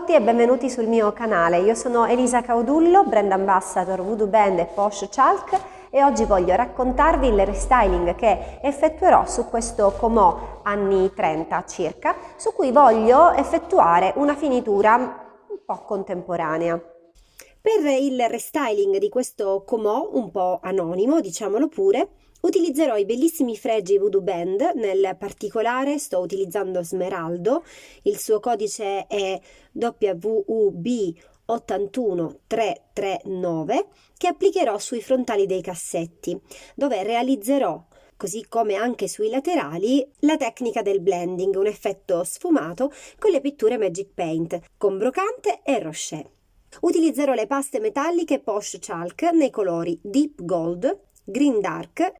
tutti e benvenuti sul mio canale. Io sono Elisa Caudullo, brand ambassador Voodoo Band e Posh Chalk, e oggi voglio raccontarvi il restyling che effettuerò su questo Comò anni 30 circa, su cui voglio effettuare una finitura un po' contemporanea. Per il restyling di questo Comò un po' anonimo, diciamolo pure, utilizzerò i bellissimi fregi Voodoo Band. Nel particolare sto utilizzando Smeraldo, il suo codice è WUB81339, che applicherò sui frontali dei cassetti, dove realizzerò, così come anche sui laterali, la tecnica del blending, un effetto sfumato con le pitture Magic Paint, con brocante e rocher. Utilizzerò le paste metalliche Posh Chalk nei colori Deep Gold, Green Dark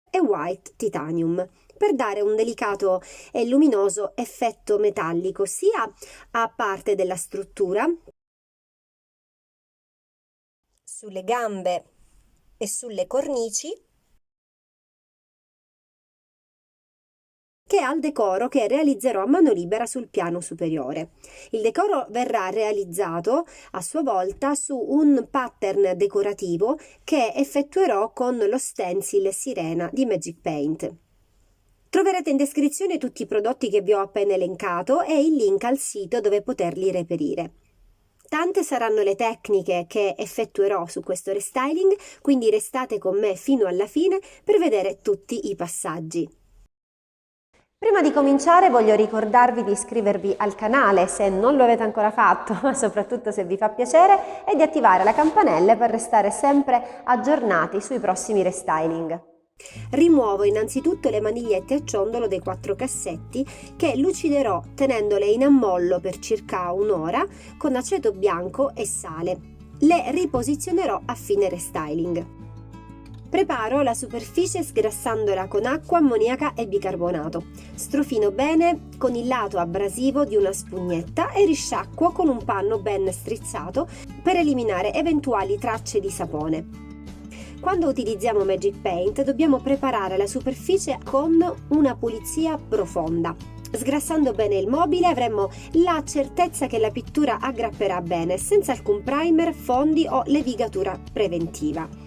e White Titanium, per dare un delicato e luminoso effetto metallico sia a parte della struttura, sulle gambe e sulle cornici, che al decoro che realizzerò a mano libera sul piano superiore. Il decoro verrà realizzato a sua volta su un pattern decorativo che effettuerò con lo stencil Sirena di Magic Paint. Troverete in descrizione tutti i prodotti che vi ho appena elencato e il link al sito dove poterli reperire. Tante saranno le tecniche che effettuerò su questo restyling, quindi restate con me fino alla fine per vedere tutti i passaggi. Prima di cominciare voglio ricordarvi di iscrivervi al canale se non lo avete ancora fatto, ma soprattutto se vi fa piacere, e di attivare la campanella per restare sempre aggiornati sui prossimi restyling. Rimuovo innanzitutto le manigliette a ciondolo dei 4 cassetti, che luciderò tenendole in ammollo per circa un'ora con aceto bianco e sale. Le riposizionerò a fine restyling. Preparo la superficie sgrassandola con acqua, ammoniaca e bicarbonato. Strofino bene con il lato abrasivo di una spugnetta e risciacquo con un panno ben strizzato per eliminare eventuali tracce di sapone. Quando utilizziamo Magic Paint dobbiamo preparare la superficie con una pulizia profonda. Sgrassando bene il mobile avremo la certezza che la pittura aggrapperà bene, senza alcun primer, fondi o levigatura preventiva.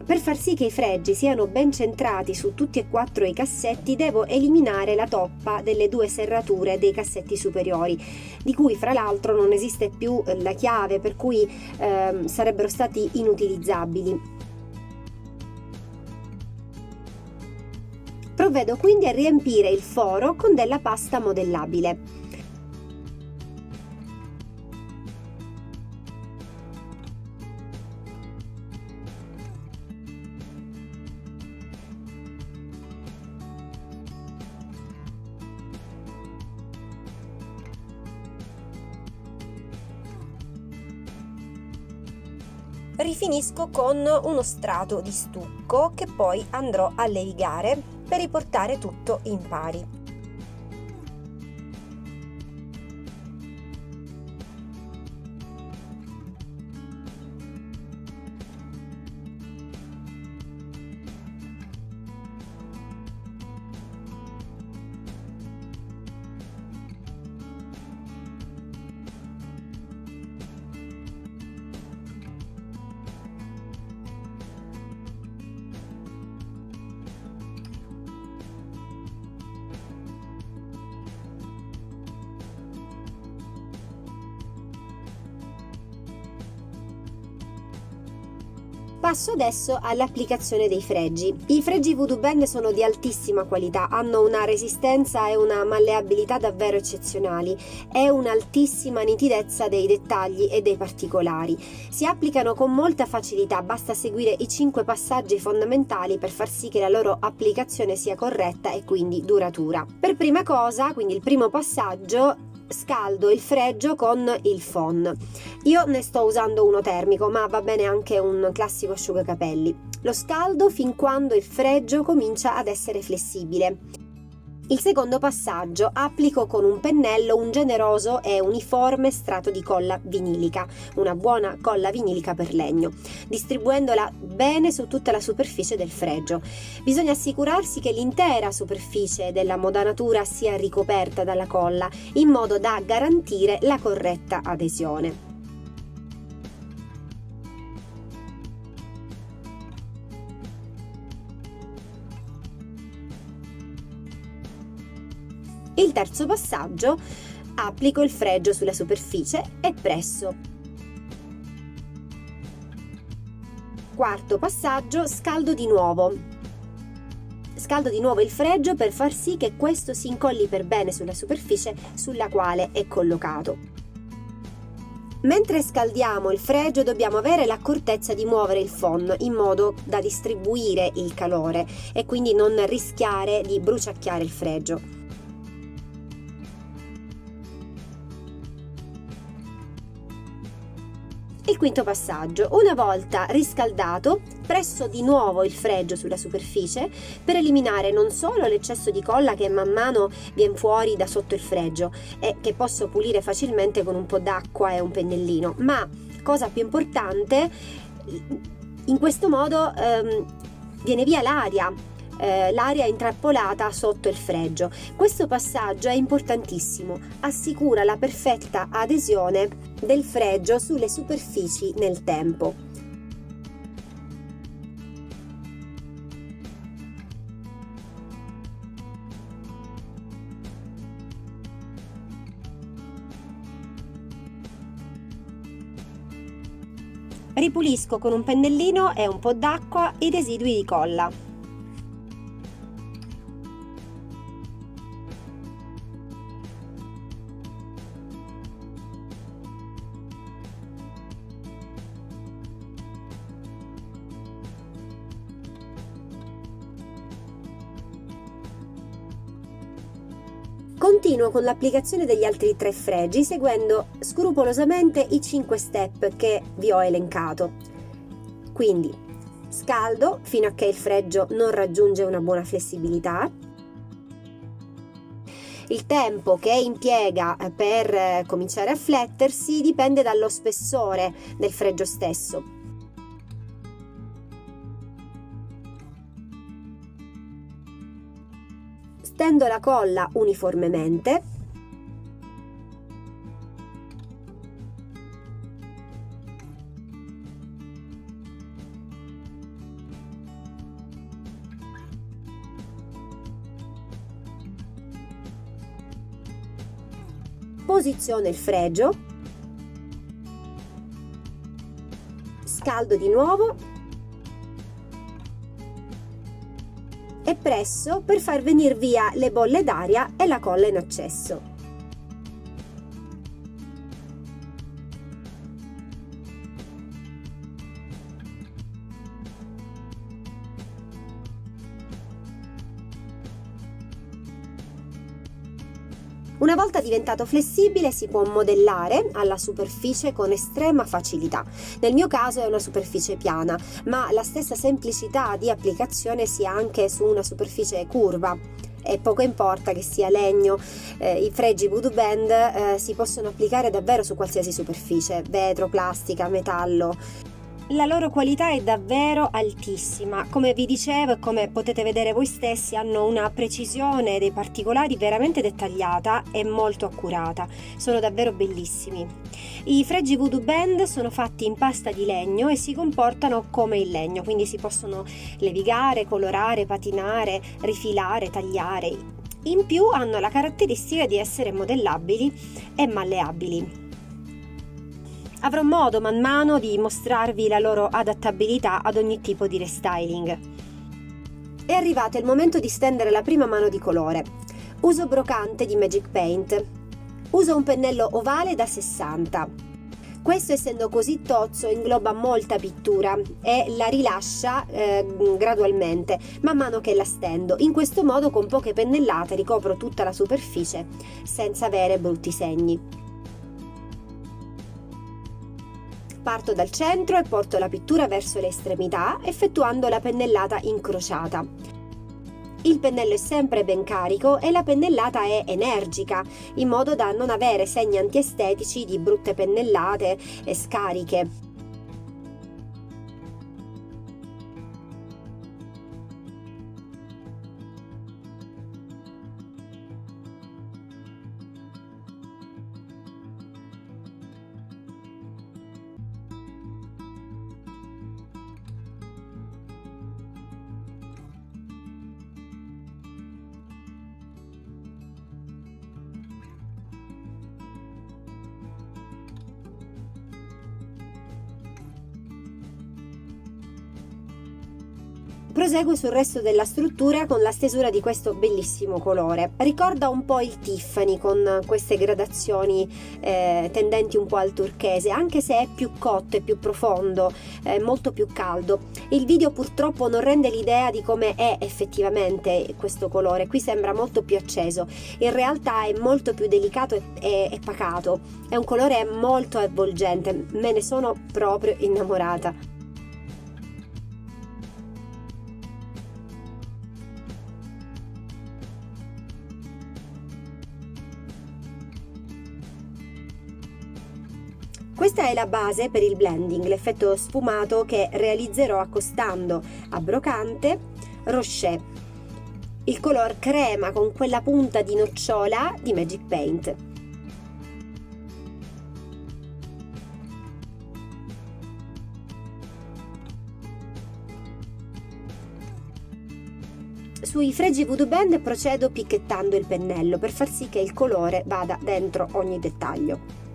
Per far sì che i fregi siano ben centrati su tutti e 4 i cassetti, devo eliminare la toppa delle 2 serrature dei cassetti superiori, di cui fra l'altro non esiste più la chiave, per cui sarebbero stati inutilizzabili. Provvedo quindi a riempire il foro con della pasta modellabile. Rifinisco con uno strato di stucco che poi andrò a levigare per riportare tutto in pari. Passo adesso all'applicazione dei fregi. I fregi Voodoo Band sono di altissima qualità, hanno una resistenza e una malleabilità davvero eccezionali e un'altissima nitidezza dei dettagli e dei particolari. Si applicano con molta facilità, basta seguire i 5 passaggi fondamentali per far sì che la loro applicazione sia corretta e quindi duratura. Per prima cosa, quindi il primo passaggio, scaldo il fregio con il phon. Io ne sto usando uno termico, ma va bene anche un classico asciugacapelli. Lo scaldo fin quando il fregio comincia ad essere flessibile. Il secondo passaggio: applico con un pennello un generoso e uniforme strato di colla vinilica, una buona colla vinilica per legno, distribuendola bene su tutta la superficie del fregio. Bisogna assicurarsi che l'intera superficie della modanatura sia ricoperta dalla colla, in modo da garantire la corretta adesione. Il terzo passaggio: applico il fregio sulla superficie e presso. Quarto passaggio: scaldo di nuovo. Scaldo di nuovo il fregio per far sì che questo si incolli per bene sulla superficie sulla quale è collocato. Mentre scaldiamo il fregio dobbiamo avere l'accortezza di muovere il forno in modo da distribuire il calore e quindi non rischiare di bruciacchiare il fregio. Il quinto passaggio: una volta riscaldato, presso di nuovo il fregio sulla superficie per eliminare non solo l'eccesso di colla che man mano viene fuori da sotto il fregio e che posso pulire facilmente con un po' d'acqua e un pennellino, ma, cosa più importante, in questo modo viene via l'aria intrappolata sotto il fregio. Questo passaggio è importantissimo, assicura la perfetta adesione del fregio sulle superfici nel tempo. Ripulisco con un pennellino e un po' d'acqua i residui di colla. Continuo con l'applicazione degli altri 3 fregi seguendo scrupolosamente i 5 step che vi ho elencato. Quindi scaldo fino a che il fregio non raggiunge una buona flessibilità. Il tempo che impiega per cominciare a flettersi dipende dallo spessore del fregio stesso. Stendo la colla uniformemente. Posiziono il fregio. Scaldo di nuovo. E presso per far venire via le bolle d'aria e la colla in eccesso. Una volta diventato flessibile si può modellare alla superficie con estrema facilità. Nel mio caso è una superficie piana, ma la stessa semplicità di applicazione si ha anche su una superficie curva. E poco importa che sia legno, i fregi Voodoo Bend si possono applicare davvero su qualsiasi superficie, vetro, plastica, metallo. La loro qualità è davvero altissima, come vi dicevo e come potete vedere voi stessi hanno una precisione dei particolari veramente dettagliata e molto accurata, sono davvero bellissimi. I fregi Voodoo Bend sono fatti in pasta di legno e si comportano come il legno, quindi si possono levigare, colorare, patinare, rifilare, tagliare. In più hanno la caratteristica di essere modellabili e malleabili. Avrò modo man mano di mostrarvi la loro adattabilità ad ogni tipo di restyling. È arrivato il momento di stendere la prima mano di colore. Uso brocante di Magic Paint. Uso un pennello ovale da 60. Questo, essendo così tozzo, ingloba molta pittura e la rilascia gradualmente man mano che la stendo. In questo modo, con poche pennellate, ricopro tutta la superficie senza avere brutti segni. Parto dal centro e porto la pittura verso le estremità, effettuando la pennellata incrociata. Il pennello è sempre ben carico e la pennellata è energica, in modo da non avere segni antiestetici di brutte pennellate e scariche. Prosegue sul resto della struttura con la stesura di questo bellissimo colore. Ricorda un po' il Tiffany con queste gradazioni tendenti un po' al turchese, anche se è più cotto e più profondo, molto più caldo. Il video purtroppo non rende l'idea di come è effettivamente questo colore, qui sembra molto più acceso, in realtà è molto più delicato e pacato, è un colore molto avvolgente, me ne sono proprio innamorata. Questa è la base per il blending, l'effetto sfumato che realizzerò accostando a Brocante Rocher, il color crema con quella punta di nocciola di Magic Paint. Sui fregi Voodoo Bend procedo picchettando il pennello per far sì che il colore vada dentro ogni dettaglio.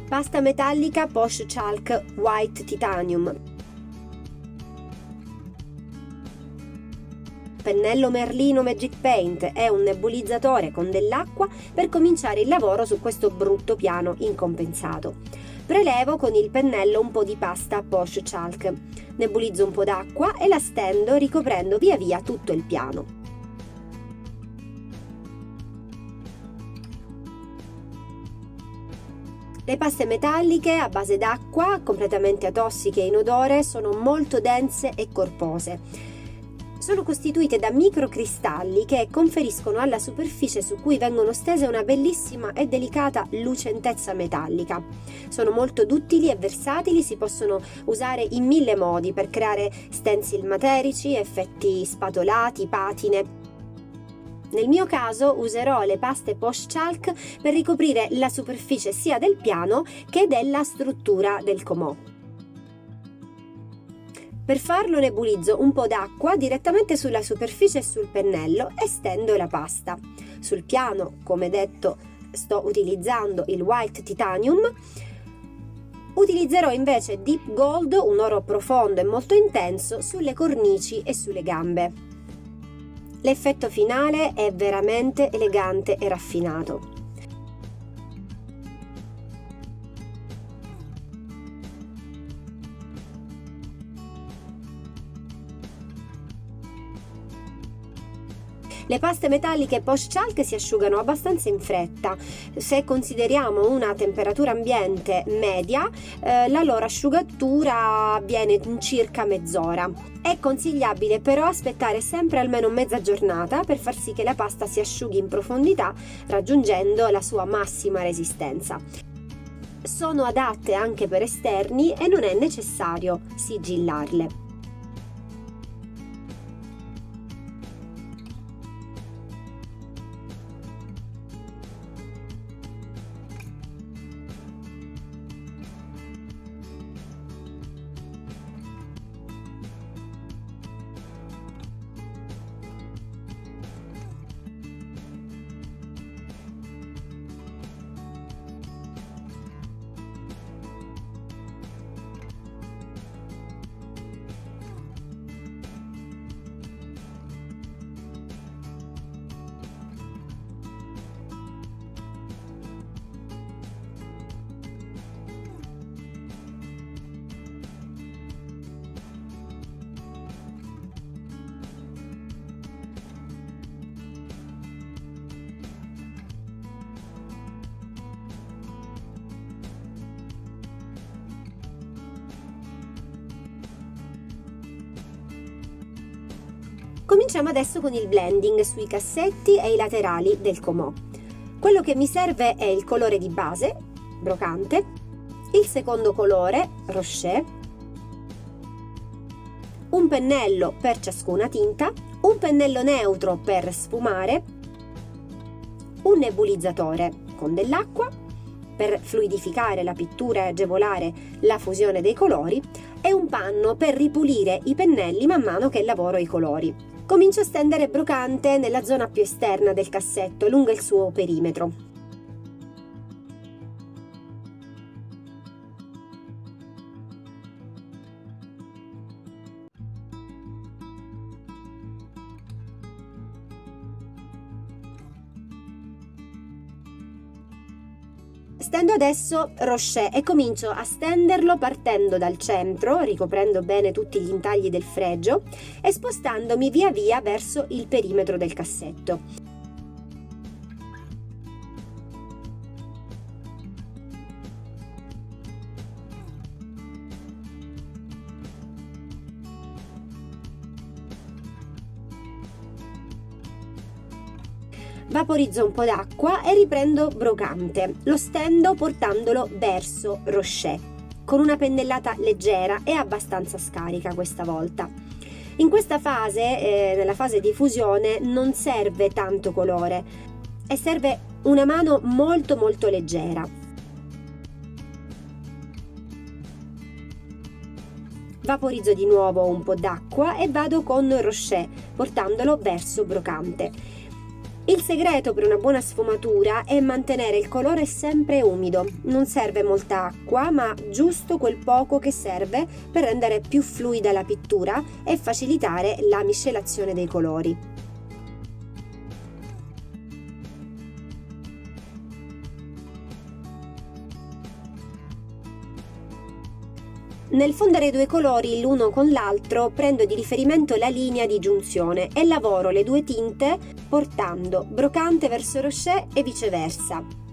Pasta metallica Posh Chalk White Titanium. pennello Merlino Magic Paint e un nebulizzatore con dell'acqua per cominciare il lavoro su questo brutto piano incompensato. Prelevo con il pennello un po' di pasta Posh Chalk, nebulizzo un po' d'acqua e la stendo ricoprendo via via tutto il piano. Le paste metalliche a base d'acqua, completamente atossiche e inodore, sono molto dense e corpose. Sono costituite da microcristalli che conferiscono alla superficie su cui vengono stese una bellissima e delicata lucentezza metallica. Sono molto duttili e versatili, si possono usare in 1000 modi per creare stencil materici, effetti spatolati, patine. Nel mio caso userò le paste Posh Chalk per ricoprire la superficie sia del piano che della struttura del comò. Per farlo nebulizzo un po' d'acqua direttamente sulla superficie e sul pennello e stendo la pasta. Sul piano, come detto, sto utilizzando il White Titanium. Utilizzerò invece Deep Gold, un oro profondo e molto intenso, sulle cornici e sulle gambe. L'effetto finale è veramente elegante e raffinato. Le paste metalliche Posh Chalk si asciugano abbastanza in fretta. Se consideriamo una temperatura ambiente media, la loro asciugatura avviene in circa mezz'ora. È consigliabile però aspettare sempre almeno mezza giornata per far sì che la pasta si asciughi in profondità, raggiungendo la sua massima resistenza. Sono adatte anche per esterni e non è necessario sigillarle. Cominciamo adesso con il blending sui cassetti e i laterali del comò. Quello che mi serve è il colore di base, brocante, il secondo colore, Rocher, un pennello per ciascuna tinta, un pennello neutro per sfumare, un nebulizzatore con dell'acqua per fluidificare la pittura e agevolare la fusione dei colori e un panno per ripulire i pennelli man mano che lavoro i colori. Comincio a stendere brocante nella zona più esterna del cassetto, lungo il suo perimetro. Stendo adesso Rocher e comincio a stenderlo partendo dal centro, ricoprendo bene tutti gli intagli del fregio e spostandomi via via verso il perimetro del cassetto. Vaporizzo un po' d'acqua e riprendo brocante. Lo stendo portandolo verso Rocher, con una pennellata leggera e abbastanza scarica questa volta. In questa fase, nella fase di fusione, non serve tanto colore e serve una mano molto leggera. Vaporizzo di nuovo un po' d'acqua e vado con Rocher, portandolo verso brocante. Il segreto per una buona sfumatura è mantenere il colore sempre umido. Non serve molta acqua, ma giusto quel poco che serve per rendere più fluida la pittura e facilitare la miscelazione dei colori. Nel fondere i due colori l'uno con l'altro prendo di riferimento la linea di giunzione e lavoro le due tinte portando brocante verso rocher e viceversa.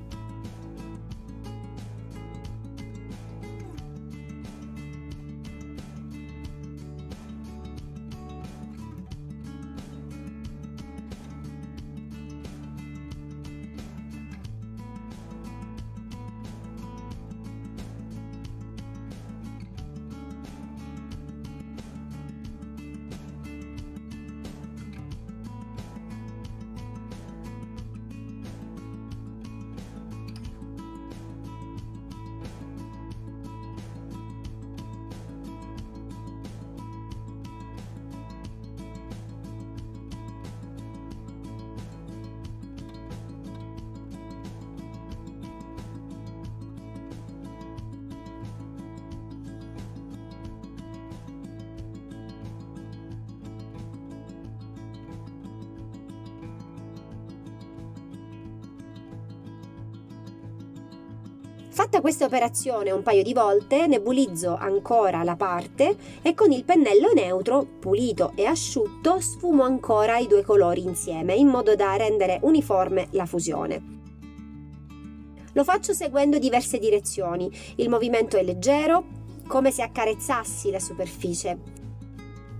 Fatta questa operazione un paio di volte, nebulizzo ancora la parte e con il pennello neutro, pulito e asciutto, sfumo ancora i due colori insieme in modo da rendere uniforme la fusione. Lo faccio seguendo diverse direzioni. Il movimento è leggero, come se accarezzassi la superficie.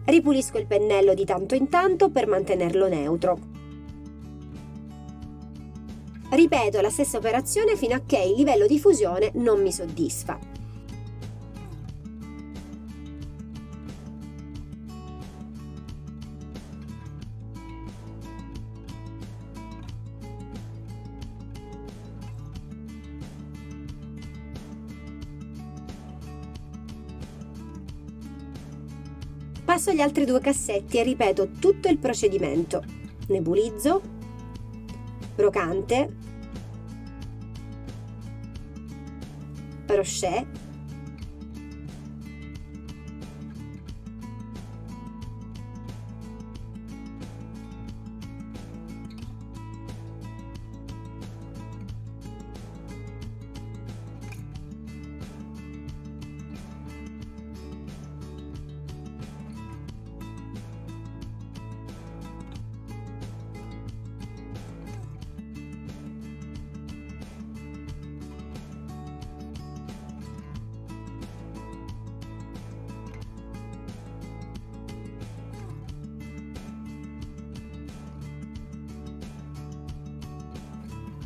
Ripulisco il pennello di tanto in tanto per mantenerlo neutro. Ripeto la stessa operazione fino a che il livello di fusione non mi soddisfa. Passo agli altri due cassetti e ripeto tutto il procedimento. Nebulizzo, brocante, rocher,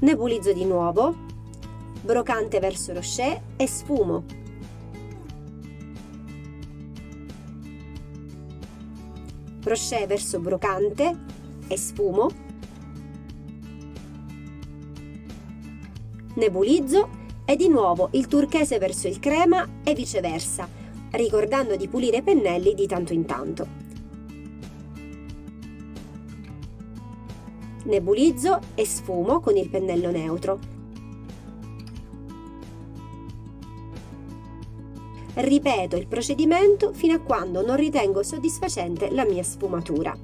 nebulizzo di nuovo, brocante verso rocher e sfumo. Rocher verso brocante e sfumo. Nebulizzo e di nuovo il turchese verso il crema e viceversa, ricordando di pulire i pennelli di tanto in tanto. Nebulizzo e sfumo con il pennello neutro. Ripeto il procedimento fino a quando non ritengo soddisfacente la mia sfumatura.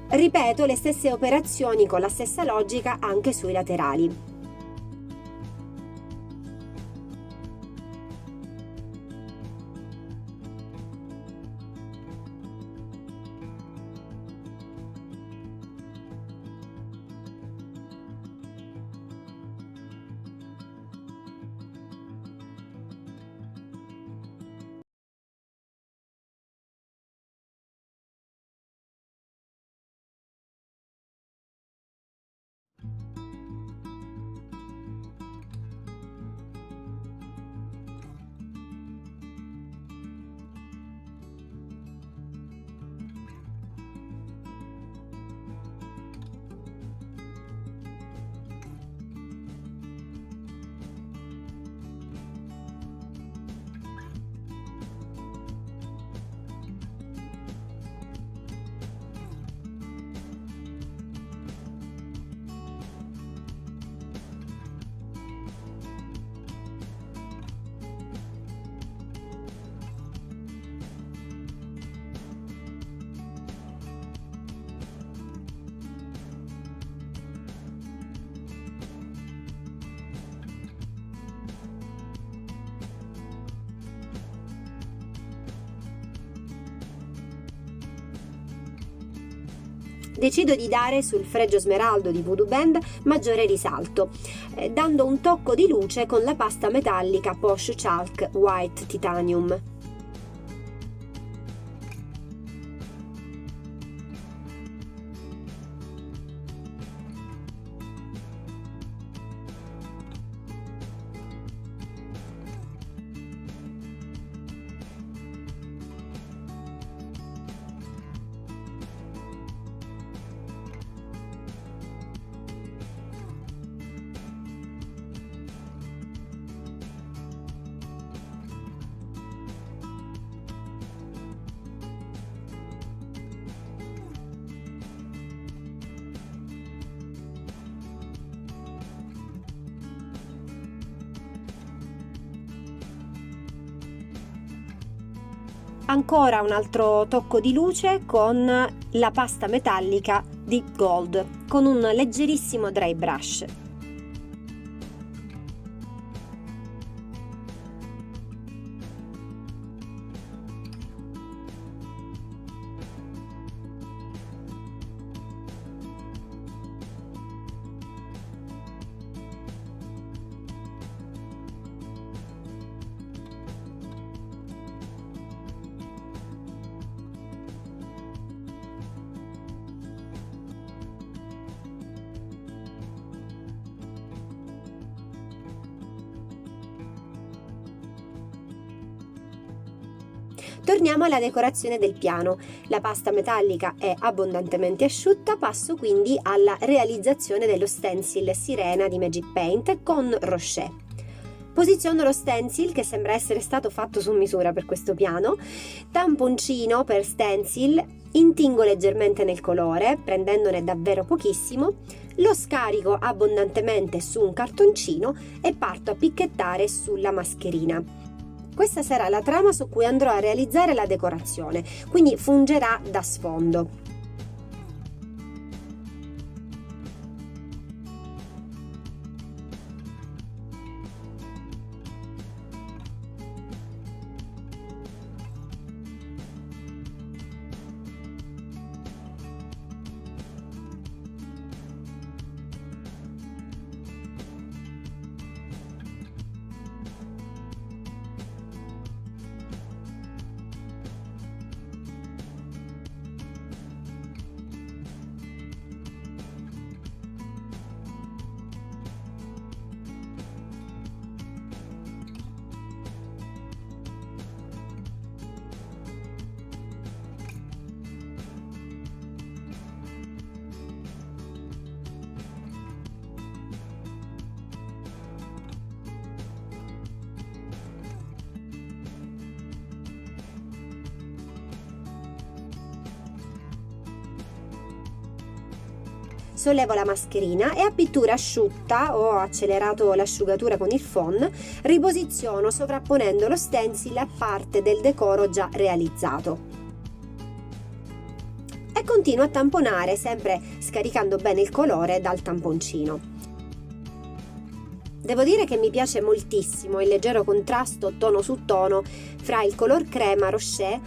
Ripeto le stesse operazioni con la stessa logica anche sui laterali. Decido di dare sul fregio smeraldo di Voodoo Band maggiore risalto, dando un tocco di luce con la pasta metallica Posh Chalk White Titanium. Ancora un altro tocco di luce con la pasta metallica Deep Gold con un leggerissimo dry brush. Torniamo alla decorazione del piano. La pasta metallica è abbondantemente asciutta, passo quindi alla realizzazione dello stencil Sirena di Magic Paint con Rocher. Posiziono lo stencil, che sembra essere stato fatto su misura per questo piano, tamponcino per stencil, intingo leggermente nel colore, prendendone davvero pochissimo, lo scarico abbondantemente su un cartoncino e parto a picchettare sulla mascherina. Questa sarà la trama su cui andrò a realizzare la decorazione, quindi fungerà da sfondo. Sollevo la mascherina e a pittura asciutta, ho accelerato l'asciugatura con il phon, riposiziono sovrapponendo lo stencil a parte del decoro già realizzato. E continuo a tamponare, sempre scaricando bene il colore dal tamponcino. Devo dire che mi piace moltissimo il leggero contrasto tono su tono fra il color crema Rocher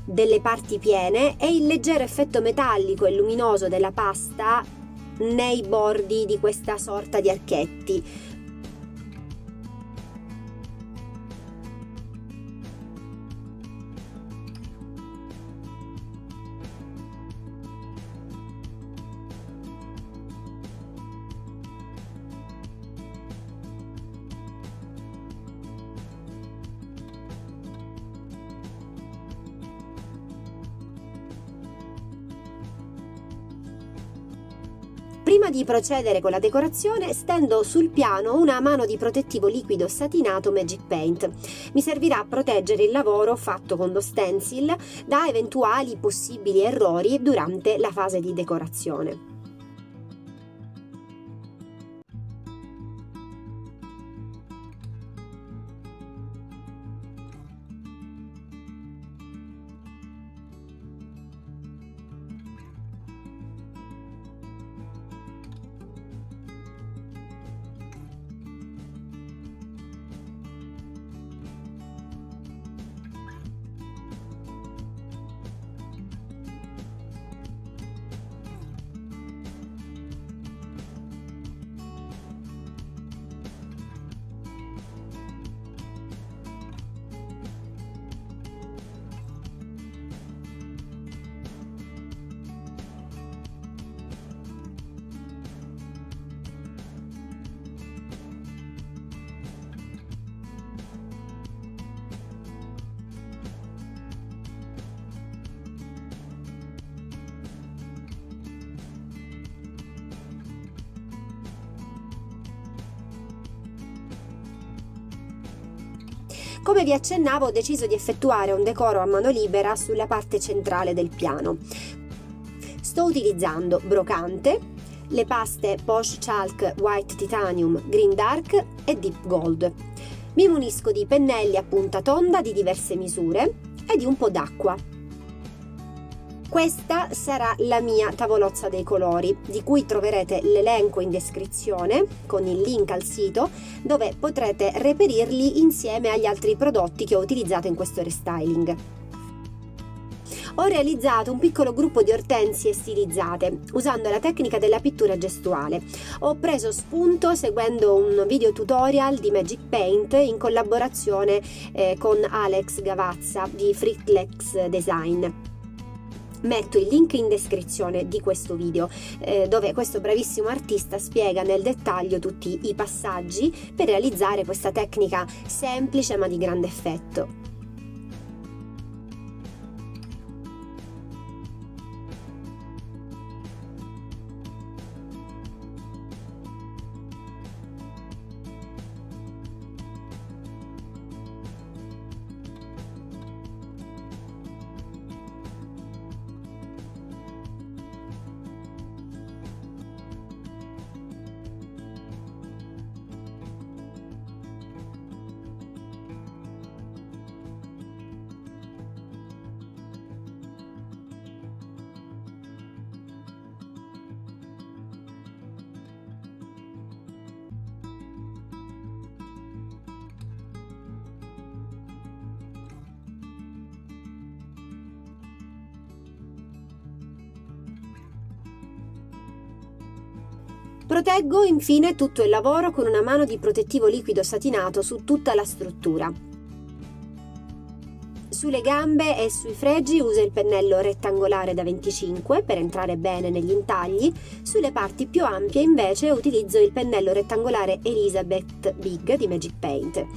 delle parti piene e il leggero effetto metallico e luminoso della pasta nei bordi di questa sorta di archetti. Prima di procedere con la decorazione, stendo sul piano una mano di protettivo liquido satinato Magic Paint. Mi servirà a proteggere il lavoro fatto con lo stencil da eventuali possibili errori durante la fase di decorazione. Come vi accennavo, ho deciso di effettuare un decoro a mano libera sulla parte centrale del piano. Sto utilizzando brocante, le paste Posh Chalk White Titanium, Green Dark e Deep Gold. Mi munisco di pennelli a punta tonda di diverse misure e di un po' d'acqua. Questa sarà la mia tavolozza dei colori, di cui troverete l'elenco in descrizione con il link al sito, dove potrete reperirli insieme agli altri prodotti che ho utilizzato in questo restyling. Ho realizzato un piccolo gruppo di ortensie stilizzate usando la tecnica della pittura gestuale. Ho preso spunto seguendo un video tutorial di Magic Paint in collaborazione con Alex Gavazza di Freaklex Design. Metto il link in descrizione di questo video dove questo bravissimo artista spiega nel dettaglio tutti i passaggi per realizzare questa tecnica semplice ma di grande effetto. Proteggo infine tutto il lavoro con una mano di protettivo liquido satinato su tutta la struttura. Sulle gambe e sui fregi uso il pennello rettangolare da 25 per entrare bene negli intagli, sulle parti più ampie invece utilizzo il pennello rettangolare Elizabeth Big di Magic Paint.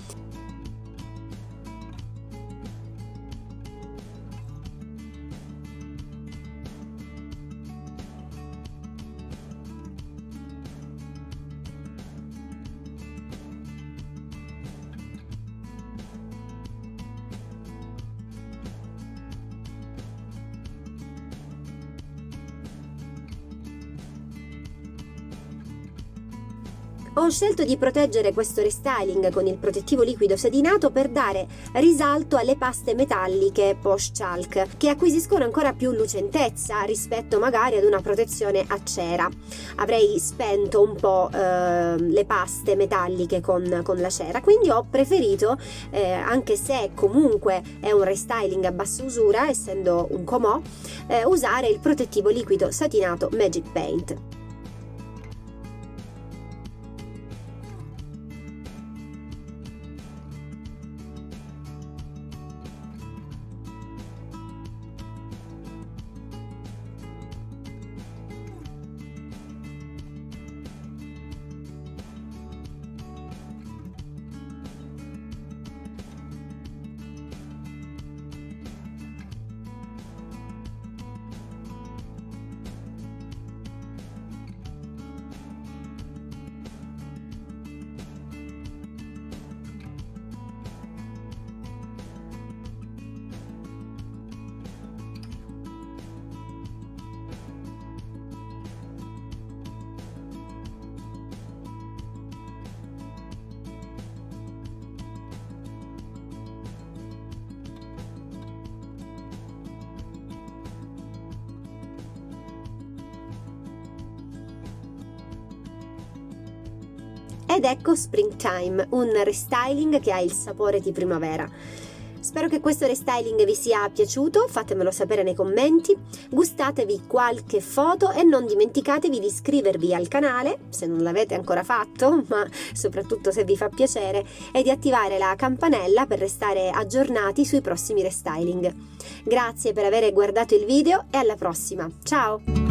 Ho scelto di proteggere questo restyling con il protettivo liquido satinato per dare risalto alle paste metalliche Posh Chalk, che acquisiscono ancora più lucentezza rispetto magari ad una protezione a cera. Avrei spento un po' le paste metalliche con la cera, quindi ho preferito, anche se comunque è un restyling a bassa usura, essendo un comò, usare il protettivo liquido satinato Magic Paint. Ed ecco Springtime, un restyling che ha il sapore di primavera. Spero che questo restyling vi sia piaciuto, fatemelo sapere nei commenti, gustatevi qualche foto e non dimenticatevi di iscrivervi al canale, se non l'avete ancora fatto, ma soprattutto se vi fa piacere, e di attivare la campanella per restare aggiornati sui prossimi restyling. Grazie per aver guardato il video e alla prossima, ciao!